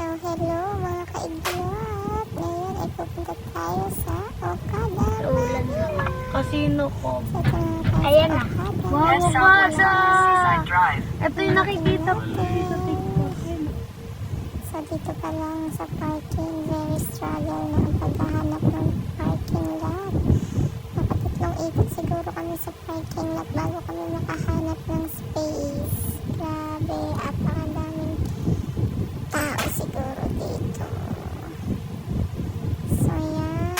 Hello mga kaibigan. Ngayon ay pupunta tayo sa Okada. Sa ulan na. Casino ko. So, ito na tayo Ayan sa na. Okada. Wow, Okada! Drive. Ito yung nakikita ko sa TikTok. So, dito pa lang sa parking, very struggle na ang paghahanap ng parking lot. Nakatatlong ikot siguro kami sa parking lot bago kami makahanap ng space. Grabe, apakadaming tao siguro dito. So, yan.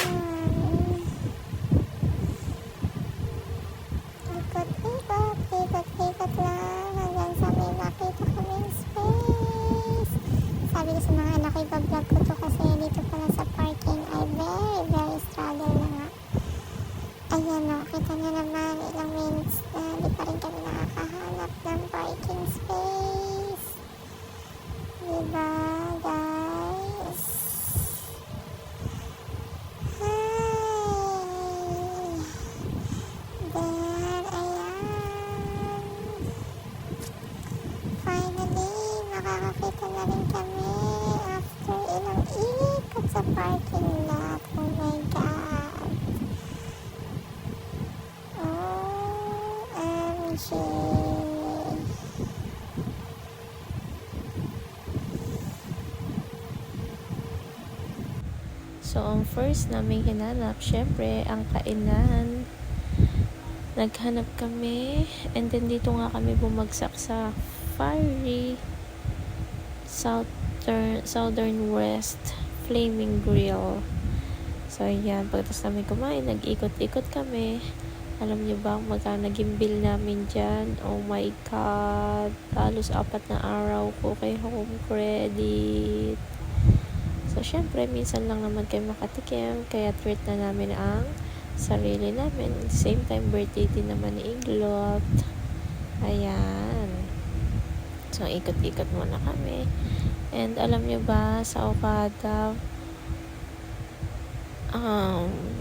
Ikot lang hanggang sa may makita kaming space. Sabi ko sa mga anak ko, ibablog ko to kasi dito pala sa parking ay very struggle na nga. Ayan o, kita nyo naman ilang minutes na di pa rin kami nakakahanap ng parking space. Diba guys? Then, ayan. Finally, makakakita na rin kami after ilang ikot sa parking lot. Oh my God. OMG. So, ang first namin hinanap, syempre, ang kainan. Naghanap kami, and then dito nga kami bumagsak sa Fiery Southern West Flaming Grill. So, ayan, pagkatapos namin kumain, nag-ikot-ikot kami. Alam niyo ba kung magkano naging bill namin dyan? Oh my God! Halos 4 na araw ko kay home credit. So, syempre, minsan lang naman kayo makatikim, kaya treat na namin ang sarili namin. At the same time, birthday din naman ni Iglot. Ayan. So, ikot-ikot muna kami. And, alam nyo ba, sa Okada,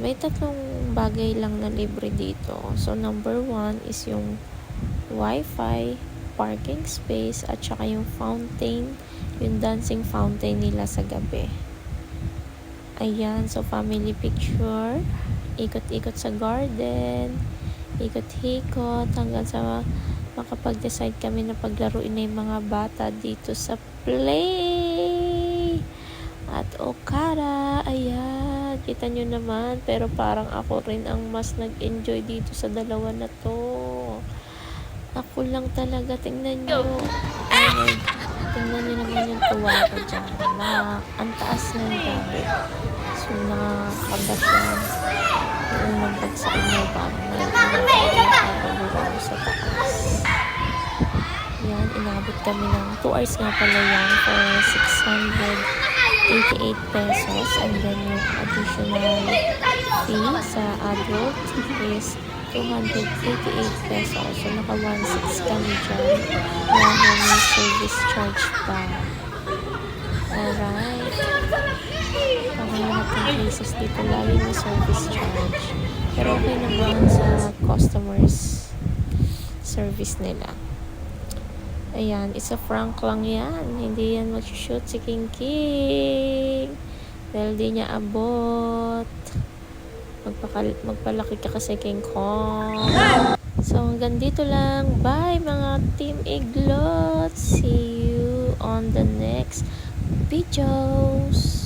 may 3 bagay lang na libre dito. So, number 1 is yung Wi-Fi, parking space, at saka yung fountain, yung dancing fountain nila sa gabi. Ayan, so family picture, ikot-ikot sa garden, ikot-ikot hanggang sa makapag-decide kami na paglaruin na yung mga bata dito sa play at Okada. Ayan, kita nyo naman, pero parang ako rin ang mas nag-enjoy dito sa dalawa na to. Ako lang talaga, tingnan nyo. Tingnan nyo naman yung tuwa ko dyan. Ang taas na yung gabi. So, nakakaba siya. Yung nagbagsak mo pa. Nakakababa sa taas. Yan, inabot kami ng 2 hours nga pala yan for 688 pesos. And then, yung additional fee sa adult is 288 pesos. So, naka 1.6 kami dyan. Dahil may service charge pa. Alright. Paghahanap ng places dito, lagi may service charge. Pero okay naman sa customers service nila. Ayan, isa franc lang yan. Hindi yan mag-shoot si King King. Dahil di niya abot. Magpalaki ka kasi King Kong. So, hanggang dito lang. Bye mga Team Iglot. See you on the next videos.